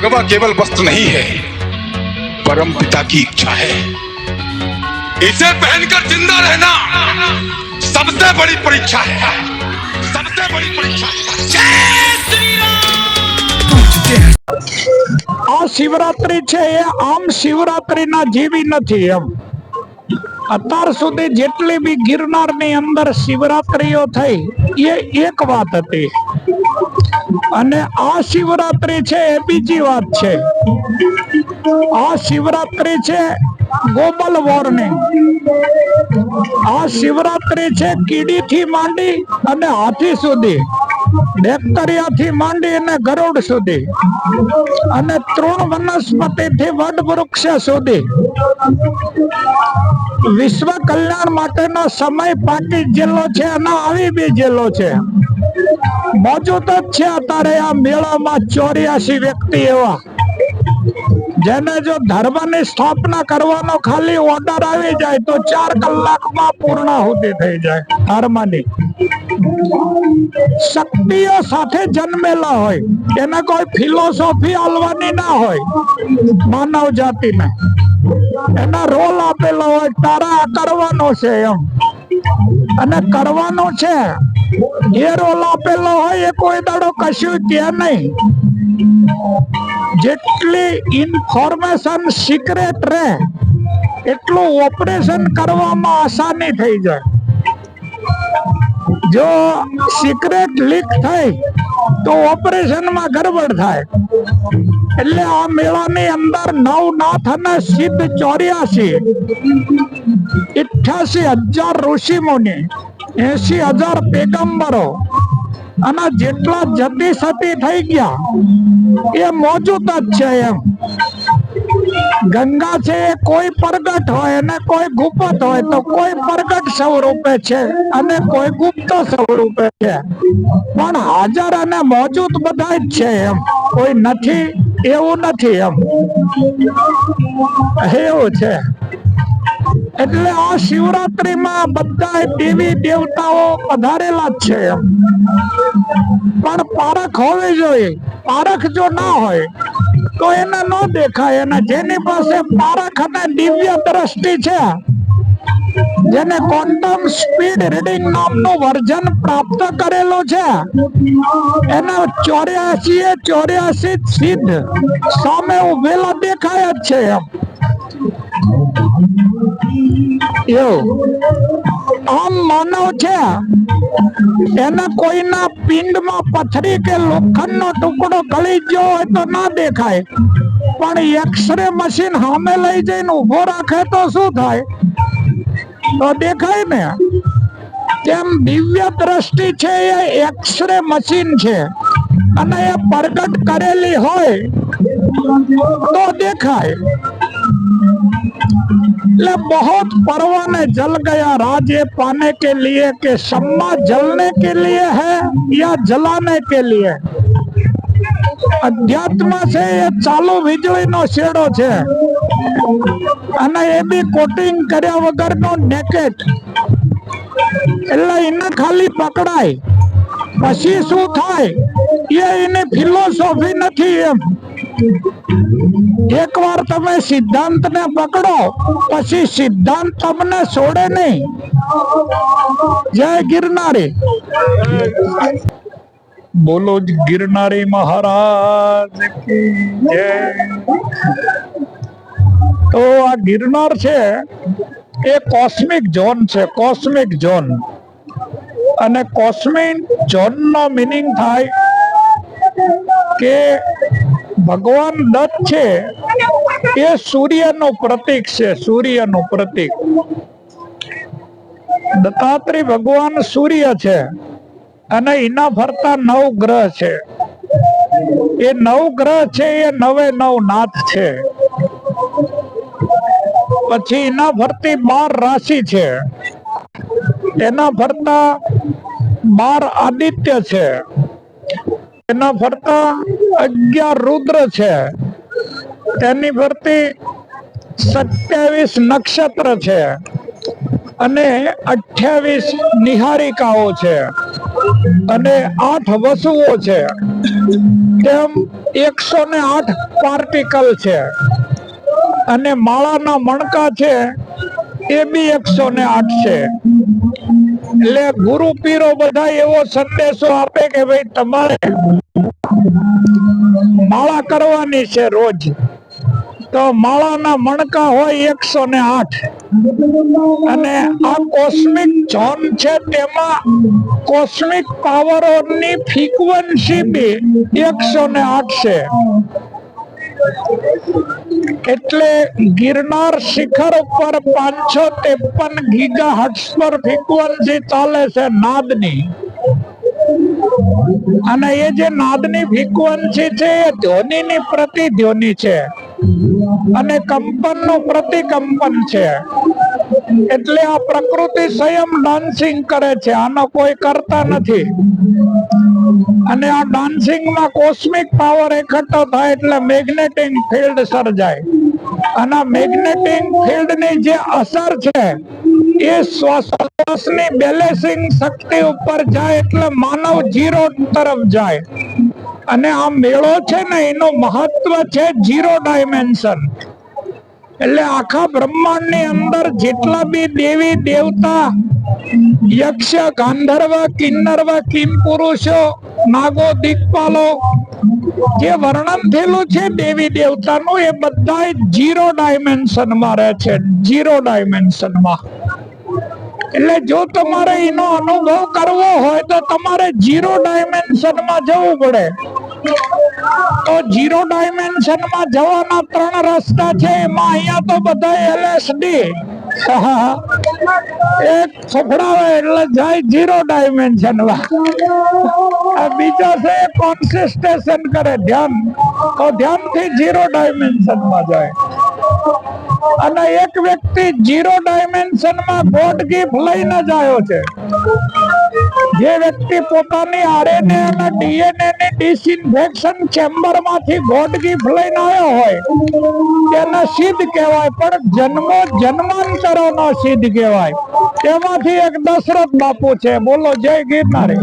भगवा केवल वस्त्र नहीं है, परम पिता की इच्छा है। इसे पहनकर जिंदा रहना सबसे बड़ी परीक्षा है, सबसे बड़ी परीक्षा है। जय श्री राम। આ શિવરાત્રી છે એ આમ શિવરાત્રીના જેવી નથી એમ. અત્યાર સુધી જેટલી બી ગિરનારની અંદર શિવરાત્રીઓ થઈ એ એક વાત હતી, અને આ શિવરાત્રી છે એ બીજી વાત છે. આ શિવરાત્રી છે ગ્લોબલ વોર્મિંગ. આ શિવરાત્રી છે કીડી થી માંડી અને હાથી સુધી, બેક્ટેરિયા થી માંડી અને ગરુડ સુધી, અને તૃણ વનસ્પતિ થી વડ વૃક્ષ સુધી. વિશ્વ કલ્યાણ માટેનો સમય પાકી ગયેલો છે અને આવી બી ગયેલો છે. મોજૂદ જ છે અત્યારે આ મેળામાં 84 વ્યક્તિ એવા જેને જો ધર્મની સ્થાપના કરવાનો ખાલી ઓર્ડર આવી જાય તો 4 કલાકમાં પૂર્ણાહુતિ થઈ જાય. ધર્મની શક્તિઓ સાથે જન્મેલા હોય, એને કોઈ ફિલોસોફી આલવાની ના હોય. માનવ જાતિને એના રોલ આપેલો હોય, તારા આ કરવાનો છે એમ, અને કરવાનું છે. એ રોલ આપેલો હોય એ કોઈ દાડો કશું કે નહીં. જેટલી ઇન્ફોર્મેશન સિક્રેટ રહે એટલું ઓપરેશન કરવામાં આસાની થઈ જાય. જો સિક્રેટ લીક થઈ તો ઓપરેશનમાં ગડબડ થાય. એટલે આ મેળાની અંદર 9 નાથ અને સિદ્ધ 84, 88,000 ઋષિ મુનિ, 80,000 પેગંબરો અને જેટલા જતી સતી થઈ ગયા એ મોજૂદ જ છે એમ. ગંગા છે એ કોઈ પ્રગટ હોય અને કોઈ ગુપ્ત હોય, તો કોઈ પ્રગટ સ્વરૂપે છે અને કોઈ ગુપ્ત સ્વરૂપે છે, પણ હાજર અને મોજૂદ બધા જ છે એમ. કોઈ નથી એવું નથી એમ, એવું છે. એટલે આ શિવરાત્રીમાં બધા દેવી દેવતાઓ પધારેલા જ છે એમ. પણ પારખ હોવી જોઈએ. પારખ જો ના હોય તો એને ન દેખાય. અને જેની પાસે પારખ અને દિવ્ય દ્રષ્ટિ છે, જેને ક્વોન્ટમ સ્પીડ રીડિંગ નામનું વર્ઝન પ્રાપ્ત કરેલું છે, એને 84 સિદ્ધ સામે ઉભેલા દેખાય જ છે એમ. આમ માનવ છે એને કોઈના પિંડમાં પથરી કે લોખંડનો ટુકડો ગળી ગયો હોય તો ના દેખાય, પણ એક્સરે મશીન સામે લઈ જઈને ઉભો રાખે તો શું થાય? તો દેખાય ને. તેમ દિવ્ય દ્રષ્ટિ છે એ એક્સરે મશીન છે, અને એ પ્રગટ કરેલી હોય તો દેખાય. ले बहुत परवाने जल गया राज ये पाने के लिए कि सम्मा जलने के लिए है या जलाने के लिए. अध्यात्म से ये चालू વીજળી નો શેડો છે, અને એ બી કોટિંગ કર્યા વગરનો નેકેટ. એટલે એને ખાલી પકડાય પછી શું થાય એ એની ફિલોસોફી નથી એમ. એક વાર તમે સિદ્ધાંત ને પકડો પછી સિદ્ધાંત તમને છોડે નહીં. જય ગિરનારી. બોલો જ ગિરનારી મહારાજ કી જય. તો આ ગિરનાર છે એ કોસ્મિક ઝોન છે, કોસ્મિક ઝોન. અને કોસ્મિક ઝોન નો મીનિંગ થાય કે ભગવાન દત્ત છે એ સૂર્યનું પ્રતીક છે, સૂર્યનું પ્રતીક. દત્તાત્રેય ભગવાન સૂર્ય છે, અને એના ફરતા 9 ગ્રહ છે. એ 9 ગ્રહ છે એ 9 નાથ છે. પછી એના ફરતી 12 રાશિ છે, એના ફરતા 12 આદિત્ય છે, એના ફરતા 11 રુદ્ર છે, તેની ફરતી 27 નક્ષત્ર છે, અને 28 નિહારિકાઓ છે. અને 8 વસુઓ છે, તેમ 108 પાર્ટિકલ છે. અને માળાના મણકા છે એ બી 108 છે. એટલે ગુરુ પીરો બધા એવો સંદેશો આપે કે ભાઈ તમારે માળા કરવાની છે રોજ. તો માળાના મણકા હોય 108. અને આ કોસ્મિક ઝોન છે તેમાં કોસ્મિક પાવરોની ફ્રીક્વન્સી બી 108 છે. એટલે ગિરનાર શિખર ઉપર 553 ગીગાહર્ટ્ઝ પર ફ્રીક્વન્સી ચાલે છે નાદની. અને એ જે નાદની ફ્રીક્વન્સી છે એ ધ્વનિની પ્રતિધ્વનિ છે અને કંપનનું પ્રતિકંપન છે. એટલે આ પ્રકૃતિ સ્વયં ડાન્સિંગ કરે છે, આનો કોઈ કરતા નથી. અને આ ડાન્સિંગમાં કોસ્મિક પાવર એકઠો થાય એટલે મેગ્નેટિક ફિલ્ડ સર્જાય. અને આ મેગ્નેટિક ફિલ્ડની જે અસર છે એ શ્વાસની બેલેન્સિંગ શક્તિ ઉપર જાય એટલે માનવ ઝીરો તરફ જાય. અને આ મેળો છે ને એનું મહત્વ છે 0 ડાયમેન્શન. એટલે આખા બ્રહ્માંડ ની અંદર જેટલા બી દેવી દેવતા, યક્ષ, ગાંધર્વ, કિન્નર્વ, કિમ પુરુષો, નાગો, દિક્પાલો જે વર્ણન થયેલું છે દેવી દેવતાનું, એ બધા 0 ડાયમેન્શનમાં રહે છે. 0 ડાયમેન્શનમાં. એટલે જો તમારે એનો અનુભવ કરવો હોય તો તમારે 0 ડાયમેન્શનમાં જવું પડે. તો 0 ડાયમેન્શનમાં જવાના 3 રસ્તા છે. એમાં અહીંયા તો બધા LSD એક ફફડાવે એટલે જાય 0 ડાયમેન્શનમાં. બીજો છે કોન્સન્ટ્રેશન કરે, ધ્યાન, તો ધ્યાનથી 0 ડાયમેન્શનમાં જાય. અને એક વ્યક્તિ 0 ડાયમેન્શનમાં ગોડ ગિફ્ટ લઈને જ આવ્યો છે. જે વ્યક્તિ પોતાની RNA અને DNA ની ડિસઇન્ફેક્શન ચેમ્બર માંથી ગોડ ગિફ્ટ લઈને આવ્યો હોય તેને સિદ્ધ કહેવાય, પણ જન્મો જન્માંતરો નો સિદ્ધ કહેવાય. તેમાંથી એક દશરથ બાપુ છે. બોલો જય ગિરનારી.